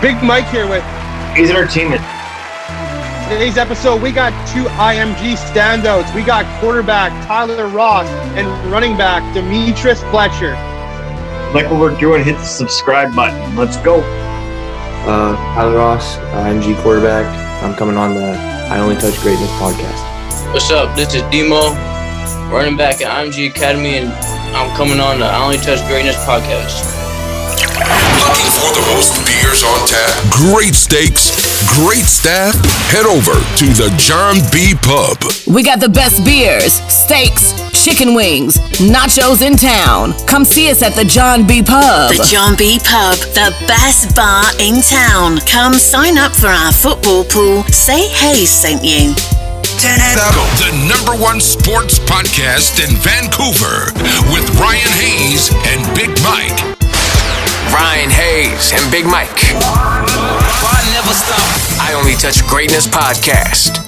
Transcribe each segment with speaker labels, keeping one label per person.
Speaker 1: Big Mike here with
Speaker 2: He's Entertainment.
Speaker 1: today's episode. We got two IMG standouts. We got quarterback Tyler Ross and running back Demitrias Fletcher.
Speaker 2: Like what we're doing, hit the subscribe button. Let's go.
Speaker 3: Tyler Ross, IMG quarterback. I'm coming on the I Only Touch Greatness podcast.
Speaker 4: What's up? This is Demo, running back at IMG Academy, and I'm coming on the I Only Touch Greatness podcast.
Speaker 5: Looking for the most beers on tap, great steaks, great staff? Head over to the John B. Pub.
Speaker 6: We got the best beers, steaks, chicken wings, nachos in town. Come see us at the John B. Pub.
Speaker 7: The John B. Pub, the best bar in town. Come sign up for our football pool. Say Hayes sent you.
Speaker 5: The number one sports podcast in Vancouver with Ryan Hayes and Big Mike.
Speaker 8: Ryan Hayes and Big Mike. I never stop. I Only Touch Greatness podcast.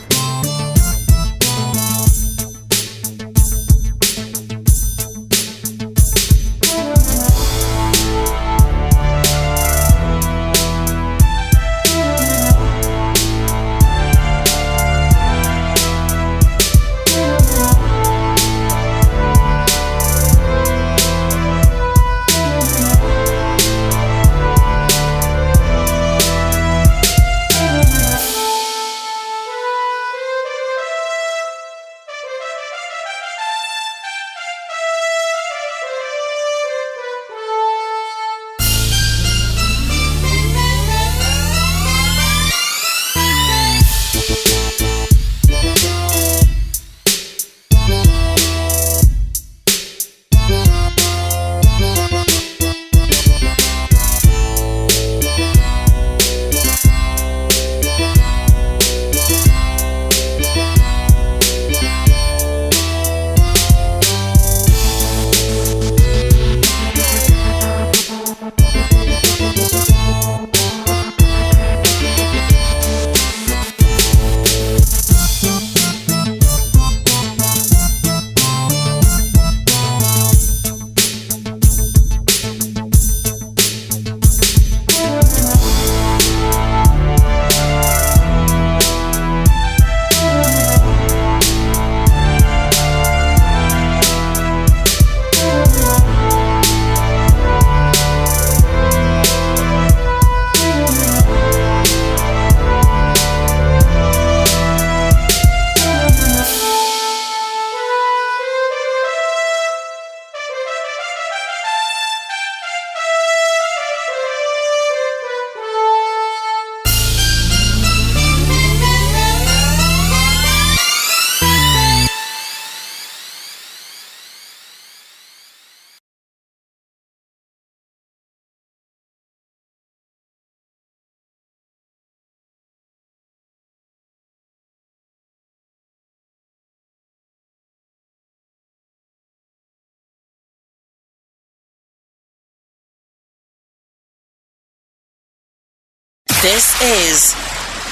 Speaker 7: This is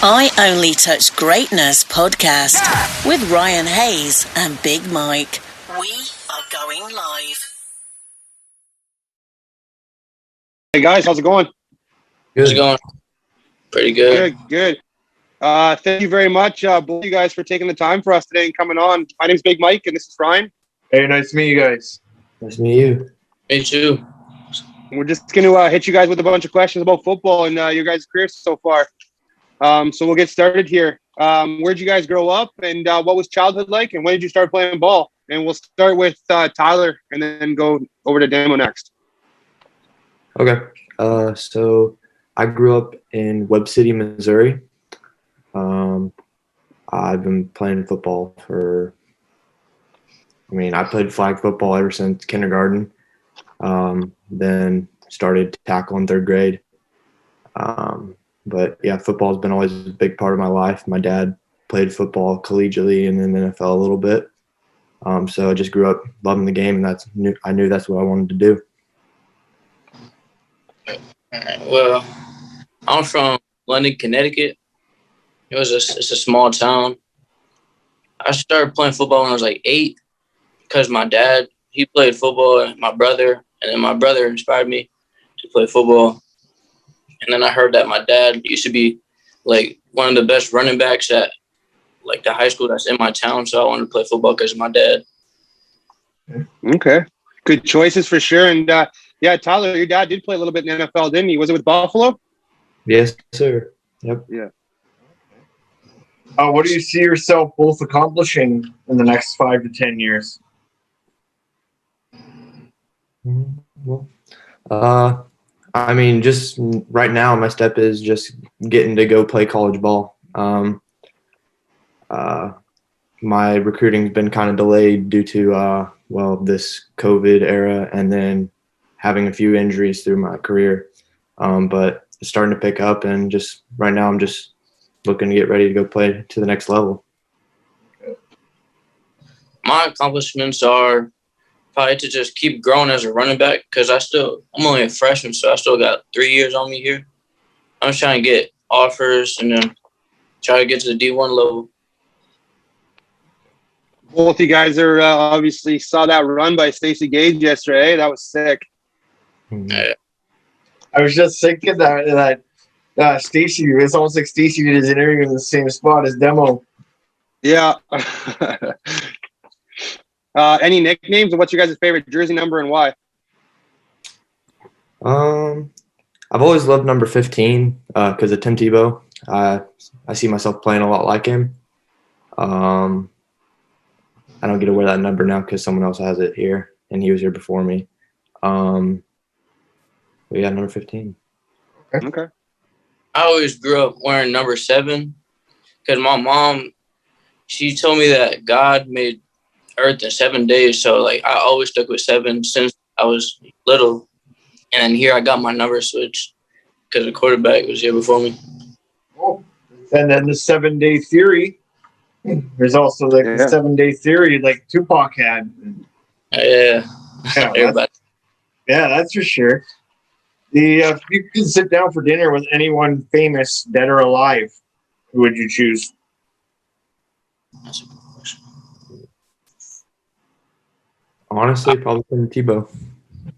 Speaker 7: I Only Touch Greatness podcast with Ryan Hayes and Big Mike. We are going live.
Speaker 1: Hey guys, how's it going?
Speaker 4: How's it going? Pretty good.
Speaker 1: Good. Thank you very much, both of you guys, for taking the time for us today and coming on. My name's Big Mike, and this is Ryan.
Speaker 2: Hey, nice to meet you guys.
Speaker 3: Nice to meet you.
Speaker 4: Me too.
Speaker 1: We're just going to hit you guys with a bunch of questions about football and your guys' careers so far. So we'll get started here. Where'd you guys grow up, and what was childhood like, and when did you start playing ball? And we'll start with Tyler and then go over to Demo next.
Speaker 3: Okay. So I grew up in Webb City, Missouri. I've been playing football I played flag football ever since kindergarten. Then started tackle in third grade. But yeah, football's been always a big part of my life. My dad played football collegiately and then NFL a little bit. So I just grew up loving the game, and I knew that's what I wanted to do.
Speaker 4: Well, I'm from London, Connecticut. It's a small town. I started playing football when I was like 8 because my dad, he played football, and my brother inspired me to play football. And then I heard that my dad used to be like one of the best running backs at like the high school that's in my town. So I wanted to play football because of my dad.
Speaker 1: Okay. Good choices for sure. And yeah, Tyler, your dad did play a little bit in the NFL, didn't he? Was it with Buffalo?
Speaker 3: Yes, sir. Yep.
Speaker 1: Yeah.
Speaker 2: What do you see yourself both accomplishing in the next 5 to 10 years?
Speaker 3: Well, I mean, just right now, my step is just getting to go play college ball. My recruiting's been kind of delayed due to, this COVID era and then having a few injuries through my career. But it's starting to pick up, and just right now, I'm just looking to get ready to go play to the next level.
Speaker 4: My accomplishments are probably to just keep growing as a running back because I'm only a freshman, so I still got 3 years on me here. I'm just trying to get offers and then try to get to the D1 level.
Speaker 1: Both you guys are obviously saw that run by Stacey Gage yesterday. That was sick.
Speaker 4: Yeah.
Speaker 2: I was just thinking that Stacey, it's almost like Stacey did his interview in the same spot as Demo.
Speaker 1: Yeah. Any nicknames? What's your guys' favorite jersey number and why?
Speaker 3: I've always loved number 15 because of Tim Tebow. I see myself playing a lot like him. I don't get to wear that number now because someone else has it here, and he was here before me. But yeah, number 15.
Speaker 1: Okay.
Speaker 4: I always grew up wearing number 7 because my mom, she told me that God made Earth in 7 days. So, like, I always stuck with 7 since I was little. And then here I got my number switched because the quarterback was here before me.
Speaker 2: Oh. And then the 7-day theory. There's also like the 7-day theory like Tupac had.
Speaker 4: Yeah.
Speaker 2: That's for sure. If you could sit down for dinner with anyone famous, dead or alive, who would you choose?
Speaker 4: That's a good question.
Speaker 3: Honestly, probably Tim Tebow.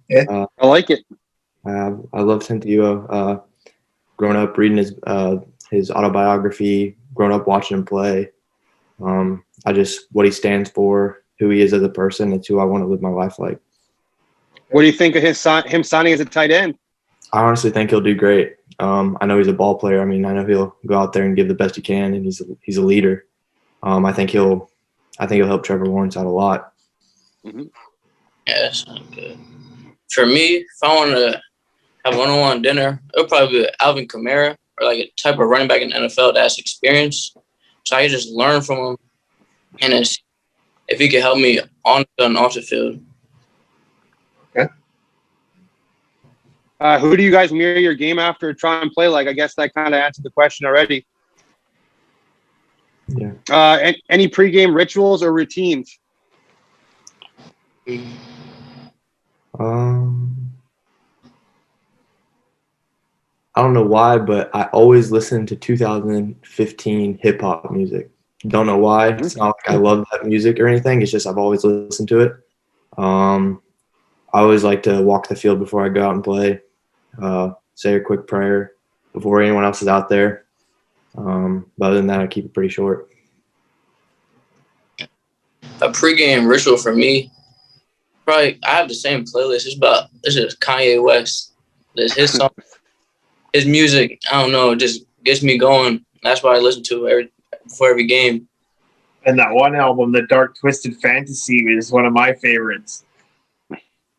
Speaker 2: Yeah.
Speaker 1: I like it.
Speaker 3: I love Tim Tebow. Growing up reading his autobiography, growing up watching him play. What he stands for, who he is as a person, it's who I want to live my life like.
Speaker 1: What do you think of him signing as a tight end?
Speaker 3: I honestly think he'll do great. I know he's a ball player. I mean, I know he'll go out there and give the best he can, and he's a leader. I think he'll help Trevor Lawrence out a lot.
Speaker 4: Mm-hmm. Yeah, that sounds good. For me, if I want to have one-on-one dinner, it'll probably be Alvin Kamara or like a type of running back in the NFL that has experience. So I can just learn from him and then see if he can help me on and off the field.
Speaker 2: Okay.
Speaker 1: Who do you guys mirror your game after try and play like? I guess that kind of answered the question already.
Speaker 3: Yeah.
Speaker 1: Any pregame rituals or routines?
Speaker 3: I don't know why, but I always listen to 2015 hip hop music. Don't know why. It's not like I love that music or anything. It's just I've always listened to it. I always like to walk the field before I go out and play. Say a quick prayer before anyone else is out there. But other than that, I keep it pretty short.
Speaker 4: A pregame ritual for me, probably I have the same playlist. This is Kanye West. This his song, his music. I don't know, it just gets me going. That's why I listen to before every game.
Speaker 2: And that one album, The Dark Twisted Fantasy, is one of my favorites.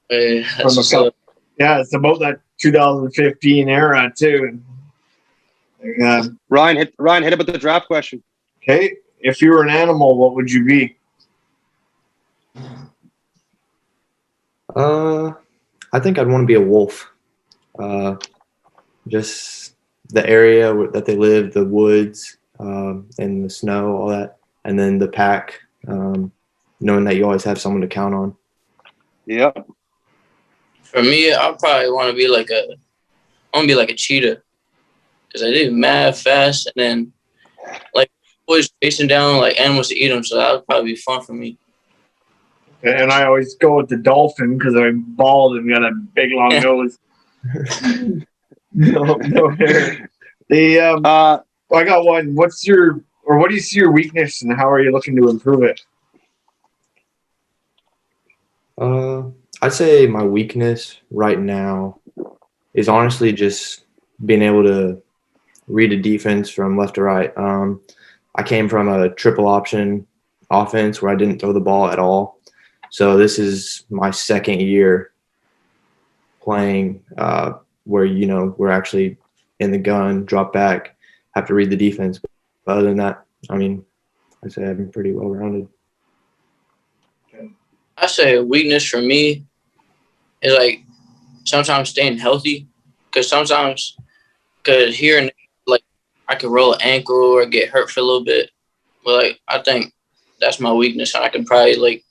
Speaker 4: It's
Speaker 2: about that 2015 era too.
Speaker 1: Ryan, hit it with the draft question.
Speaker 2: Okay, if you were an animal, what would you be?
Speaker 3: I think I'd want to be a wolf. Just the area that they live, the woods, and the snow, all that, and then the pack. Knowing that you always have someone to count on.
Speaker 1: Yeah.
Speaker 4: For me, I probably want to be like a cheetah because I do mad fast and then like always chasing down like animals to eat them. So that would probably be fun for me.
Speaker 2: And I always go with the dolphin because I'm bald and got a big long nose. No hair. I got one. What do you see your weakness, and how are you looking to improve it?
Speaker 3: I'd say my weakness right now is honestly just being able to read a defense from left to right. I came from a triple option offense where I didn't throw the ball at all. So this is my second year playing where, we're actually in the gun, drop back, have to read the defense. But other than that, I'd say I've been pretty well-rounded.
Speaker 4: I say a weakness for me is like sometimes staying healthy, because here and there, like I could roll an ankle or get hurt for a little bit, but like I think that's my weakness, and I could probably like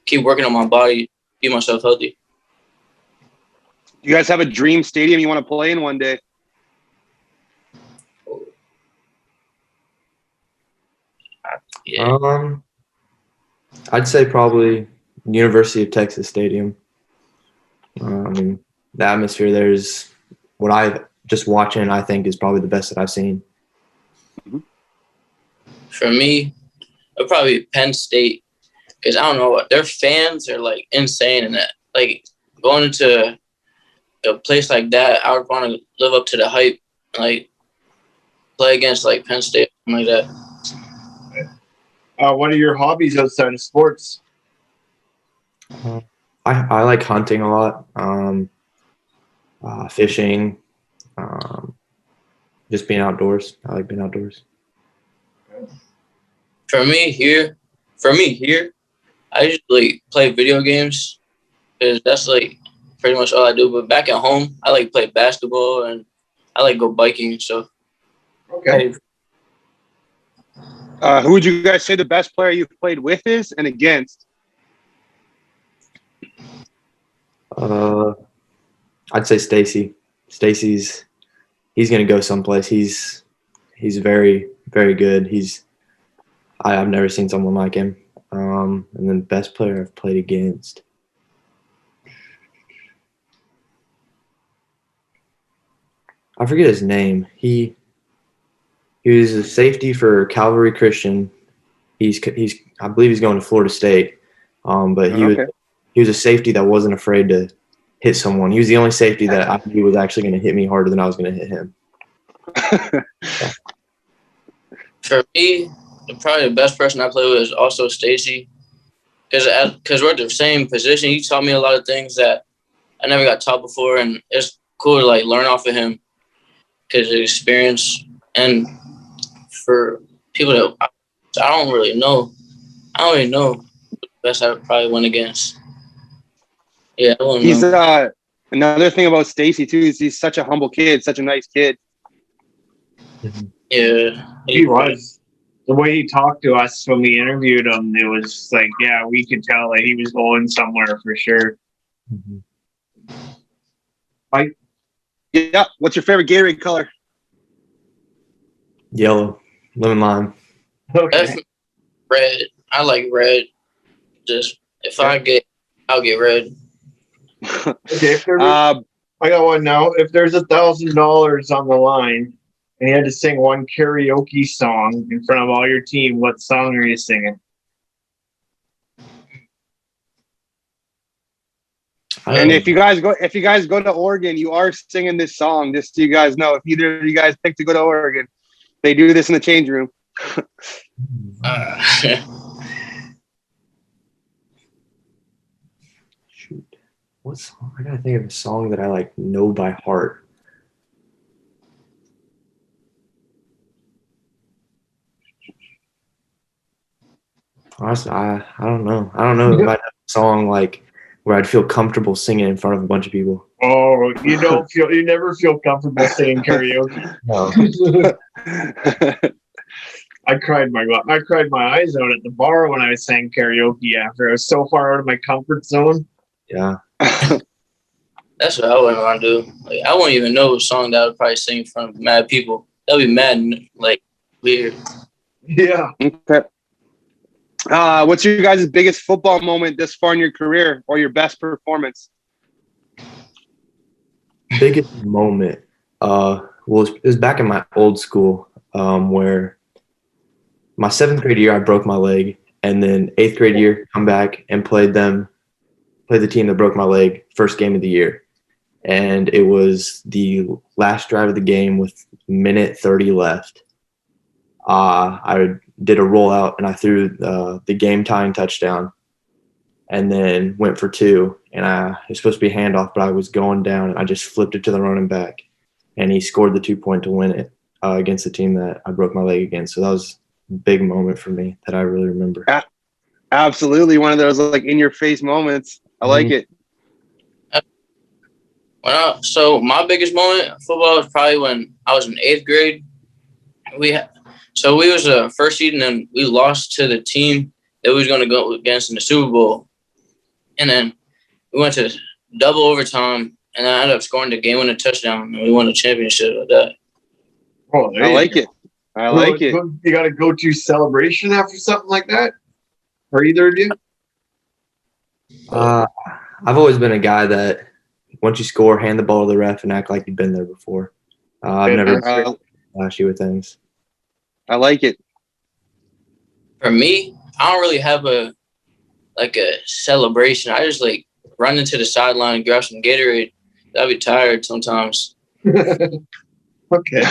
Speaker 4: keep working on my body, keep myself healthy.
Speaker 1: You guys have a dream stadium you want to play in one day?
Speaker 4: Yeah.
Speaker 3: I'd say probably University of Texas Stadium. The atmosphere there is what I've just watching, I think, is probably the best that I've seen.
Speaker 4: For me, it'd probably be Penn State, because I don't know what their fans are like insane, and that like going into a place like that, I would want to live up to the hype, like play against like Penn State, something like that.
Speaker 2: What are your hobbies outside of sports?
Speaker 3: I like hunting a lot, fishing, just being outdoors. I like being outdoors.
Speaker 4: For me here, I usually play video games, because that's like pretty much all I do. But back at home, I like play basketball, and I like go biking and stuff.
Speaker 2: Okay.
Speaker 1: Who would you guys say the best player you've played with is and against?
Speaker 3: I'd say Stacy. He's gonna go someplace. He's very, very good. I've never seen someone like him. And then best player I've played against. I forget his name. He was a safety for Calvary Christian. I believe he's going to Florida State. But he was a safety that wasn't afraid to hit someone. He was the only safety that I knew was actually going to hit me harder than I was going to hit him.
Speaker 4: For me, probably the best person I play with is also Stacy, because we're at the same position. He taught me a lot of things that I never got taught before, and it's cool to like learn off of him because of his experience. And for people that I don't really know who the best I would probably win against. Yeah, I wouldn't
Speaker 1: He's
Speaker 4: know.
Speaker 1: Another thing about Stacy too is he's such a humble kid, such a nice kid.
Speaker 4: Yeah,
Speaker 2: He was. The way he talked to us when we interviewed him, it was like, yeah, we could tell that he was going somewhere for sure. Mike?
Speaker 1: Yeah. What's your favorite Gatorade color?
Speaker 3: Yellow, lemon lime.
Speaker 2: Okay.
Speaker 4: Definitely red. I like red. Just if I'll get red.
Speaker 2: Okay, I got one now. If there's $1,000 on the line and you had to sing one karaoke song in front of all your team, what song are you singing?
Speaker 1: And if you guys go to Oregon, you are singing this song. Just so you guys know, if either of you guys pick to go to Oregon, they do this in the change room.
Speaker 3: Shoot, what song? I gotta think of a song that I like know by heart. Honestly, I don't know. I don't know if I have a song like where I'd feel comfortable singing in front of a bunch of people.
Speaker 2: Oh, you never feel comfortable singing karaoke.
Speaker 3: No.
Speaker 2: I cried my eyes out at the bar when I was saying karaoke after. I was so far out of my comfort zone.
Speaker 3: Yeah.
Speaker 4: That's what I wouldn't want to do. Like, I wouldn't even know a song that I would probably sing in front of mad people. That'd be mad, like, weird.
Speaker 2: Yeah.
Speaker 1: Okay. What's your guys' biggest football moment this far in your career, or your best performance?
Speaker 3: Biggest moment. Well, it was back in my old school where my 7th grade year I broke my leg, and then 8th grade year come back and played the team that broke my leg first game of the year, and it was the last drive of the game with minute 30 left. I did a rollout and I threw the game tying touchdown, and then went for 2, and it was supposed to be a handoff, but I was going down and I just flipped it to the running back, and he scored the 2-point to win it against the team that I broke my leg against. So that was a big moment for me that I really remember.
Speaker 1: Absolutely, one of those like in your face moments. I like it.
Speaker 4: So my biggest moment in football was probably when I was in 8th grade. We was a first seed, and then we lost to the team that we was going to go against in the Super Bowl. And then we went to double overtime, and then I ended up scoring the game-winning touchdown, and we won the championship with that.
Speaker 2: Oh,
Speaker 1: I like it. I like it.
Speaker 2: You got a go-to celebration after something like that? Or either of you?
Speaker 3: I've always been a guy that once you score, hand the ball to the ref and act like you've been there before. I've never flashy with things.
Speaker 1: I like it.
Speaker 4: For me, I don't really have a celebration. I just like run into the sideline and grab some Gatorade. I'd be tired sometimes.
Speaker 2: Okay.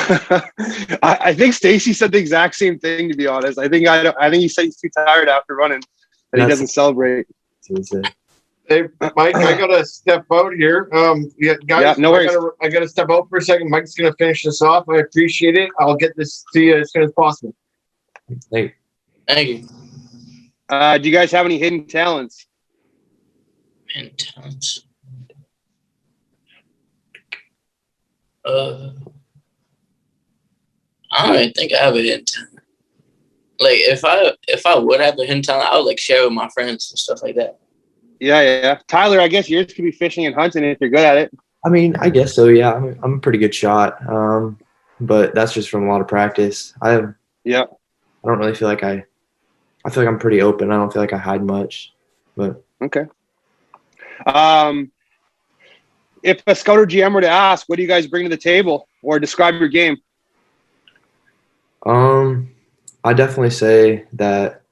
Speaker 1: I think Stacy said the exact same thing, to be honest. I think he said he's too tired after running that he doesn't celebrate.
Speaker 2: Hey, Mike, I gotta step out here. Guys,
Speaker 1: yeah, no worries.
Speaker 2: I gotta step out for a second. Mike's gonna finish this off. I appreciate it. I'll get this to you as soon as possible.
Speaker 4: Thank you.
Speaker 1: Do you guys have any hidden talents?
Speaker 4: Hidden talents. I don't even think I have a hidden talent. Like if I would have a hidden talent, I would like share with my friends and stuff like that.
Speaker 1: Yeah. Tyler, I guess yours could be fishing and hunting if you're good at it.
Speaker 3: I mean, I guess so. Yeah, I'm a pretty good shot, but that's just from a lot of practice. I don't really feel like I feel like I'm pretty open. I don't feel like I hide much. But
Speaker 1: okay. If a scout or GM were to ask, what do you guys bring to the table, or describe your game?
Speaker 3: I definitely say that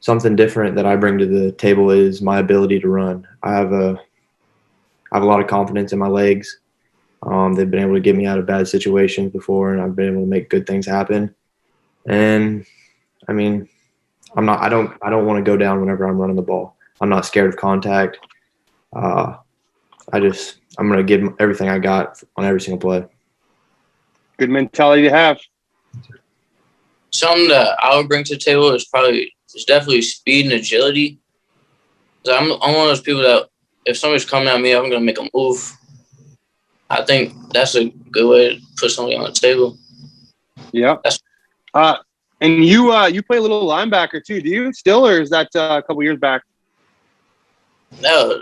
Speaker 3: something different that I bring to the table is my ability to run. I have a lot of confidence in my legs. They've been able to get me out of bad situations before, and I've been able to make good things happen. And I mean, I don't want to go down whenever I'm running the ball. I'm not scared of contact. I'm going to give everything I got on every single play. Good mentality to have.
Speaker 4: Something that I would bring to the table is definitely speed and agility. I'm one of those people that if somebody's coming at me, I'm going to make a move. I think that's a good way to put somebody on the table.
Speaker 1: Yeah. And you play a little linebacker too, do you still, or is that a couple years back?
Speaker 4: No,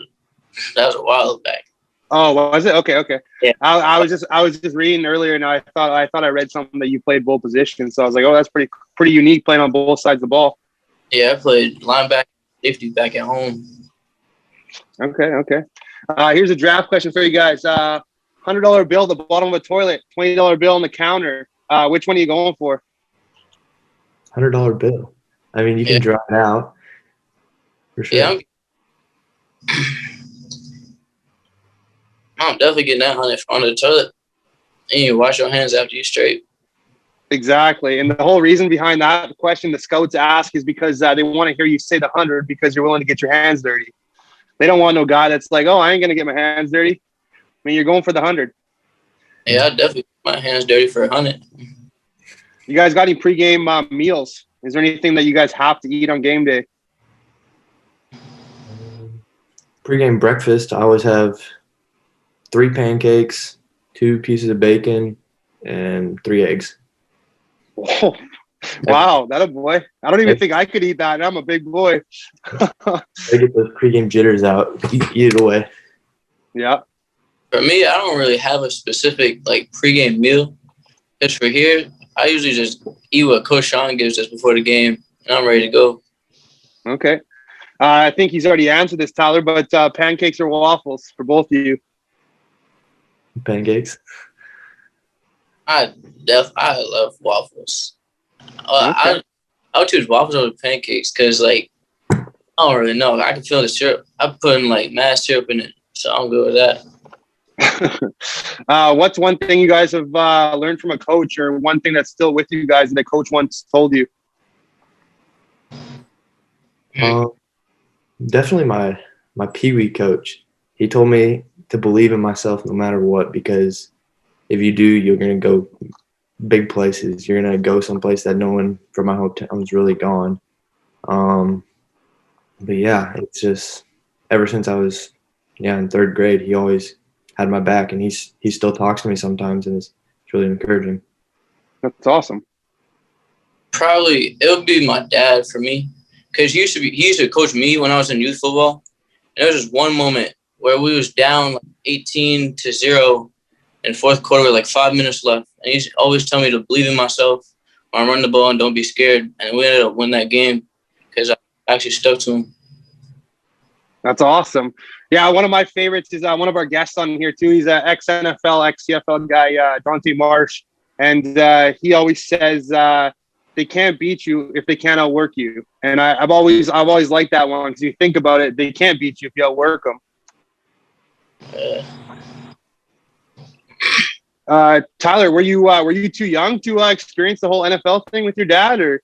Speaker 4: that was a while back.
Speaker 1: Oh, was it? Okay.
Speaker 4: Yeah.
Speaker 1: I was just reading earlier, and I thought I read something that you played both positions. So I was like, oh, that's pretty unique, playing on both sides of the ball.
Speaker 4: Yeah, I played linebacker, safety back at home.
Speaker 1: Okay. Here's a draft question for you guys. $100 bill at the bottom of a toilet, $20 bill on the counter. Which one are you going for?
Speaker 3: $100 bill. I mean, you can draw it out for sure.
Speaker 4: Yeah, I'm definitely getting that on the toilet. And you wash your hands after you straight.
Speaker 1: Exactly. And the whole reason behind that question the scouts ask is because they want to hear you say the 100 because you're willing to get your hands dirty. They don't want no guy that's like, oh, I ain't going to get my hands dirty. I mean, you're going for the 100.
Speaker 4: Yeah, I definitely get my hands dirty for 100.
Speaker 1: You guys got any pregame meals? Is there anything that you guys have to eat on game day?
Speaker 3: Pre-game breakfast, I always have 3 pancakes, 2 pieces of bacon, and 3 eggs.
Speaker 1: Oh, wow, that a boy. I don't even think I could eat that, and I'm a big boy.
Speaker 3: I get those pre-game jitters out. Eat it away. Yeah.
Speaker 4: For me, I don't really have a specific pre-game meal. Just for here, I usually just eat what Coach Sean gives us before the game, and I'm ready to go.
Speaker 1: Okay. I think he's already answered this, Tyler, but pancakes or waffles for both of you?
Speaker 3: Pancakes.
Speaker 4: I love waffles.
Speaker 1: Okay.
Speaker 4: I would choose waffles over pancakes because, like, I don't really know. I can feel the syrup. I put in, like, mad syrup in it, so I'm good with that.
Speaker 1: What's one thing you guys have learned from a coach, or one thing that's still with you guys that a coach once told you?
Speaker 3: Definitely my Pee Wee coach. He told me to believe in myself no matter what, because if you do, you're going to go big places. You're going to go someplace that no one from my hometown is really gone. But yeah, it's just ever since I was in third grade, he always had my back, and he still talks to me sometimes, and it's really encouraging.
Speaker 1: That's awesome.
Speaker 4: Probably it would be my dad for me, because he used to coach me when I was in youth football. And there was just one moment where we was down like 18-0 in fourth quarter with like 5 minutes left, and he's always telling me to believe in myself when I run the ball and don't be scared. And we ended up winning that game because I actually stuck to him.
Speaker 1: That's awesome. Yeah, one of my favorites is one of our guests on here too. He's an ex-NFL, ex-CFL guy, Dante Marsh, and he always says they can't beat you if they can't outwork you. And I've always liked that one, because you think about it, they can't beat you if you outwork them. Tyler, were you too young to experience the whole NFL thing with your dad, or?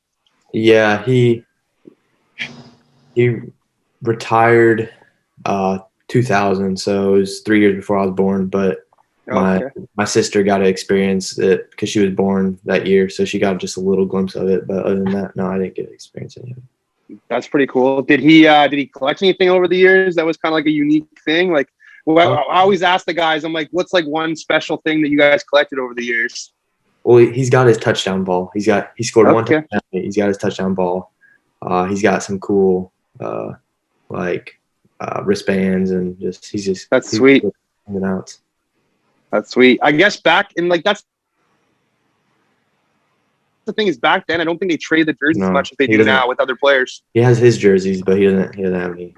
Speaker 3: Yeah, he retired 2000, so it was 3 years before I was born. But my sister got to experience it because she was born that year, so she got just a little glimpse of it. But other than that, no, I didn't get to experience any of it.
Speaker 1: That's pretty cool. Did he collect anything over the years that was kind of like a unique thing? Like, well, I always ask the guys, I'm like, what's like one special thing that you guys collected over the years?
Speaker 3: Well, he's got his touchdown ball. He scored one touchdown. He's got his touchdown ball. He's got some cool wristbands, and
Speaker 1: that's sweet. That's sweet. I guess back in that's the thing, is back then I don't think they trade the jerseys as much as they do now with other players.
Speaker 3: He has his jerseys, but he doesn't have any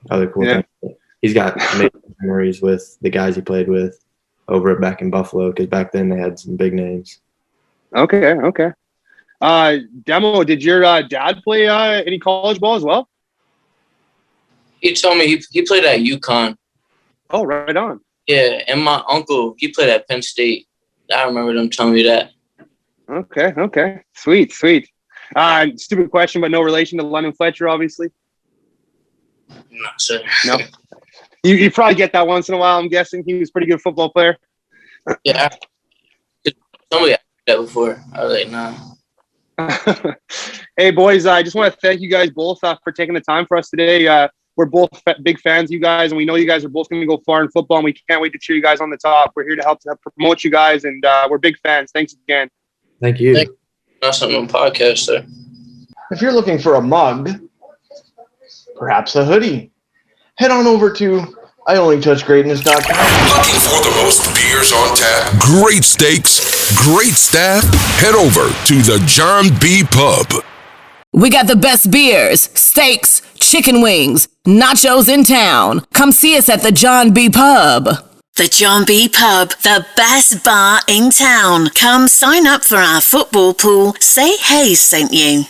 Speaker 3: other cool things. He's got amazing memories with the guys he played with over back in Buffalo, because back then they had some big names.
Speaker 1: Okay. Demo, did your dad play any college ball as well?
Speaker 4: He told me he played at UConn.
Speaker 1: Oh, right on.
Speaker 4: Yeah, and my uncle, he played at Penn State. I remember them telling me that.
Speaker 1: Okay. Sweet. Stupid question, but no relation to London Fletcher, obviously?
Speaker 4: No, sir.
Speaker 1: No. You probably get that once in a while, I'm guessing. He was a pretty good football player.
Speaker 4: Yeah. Somebody asked that before. I was like, nah.
Speaker 1: Hey, boys, I just want to thank you guys both for taking the time for us today. We're both big fans of you guys, and we know you guys are both going to go far in football, and we can't wait to cheer you guys on the top. We're here to help promote you guys, and we're big fans. Thanks again.
Speaker 3: Thank you.
Speaker 4: That's something on podcast, sir.
Speaker 2: If you're looking for a mug, perhaps a hoodie, head on over to IOnlyTouchGreatness.com.
Speaker 5: Looking for the most beers on tap, great steaks, great staff? Head over to the John B. Pub.
Speaker 6: We got the best beers, steaks, chicken wings, nachos in town. Come see us at the John B. Pub.
Speaker 7: The John B. Pub, the best bar in town. Come sign up for our football pool. Say Hayes sent you.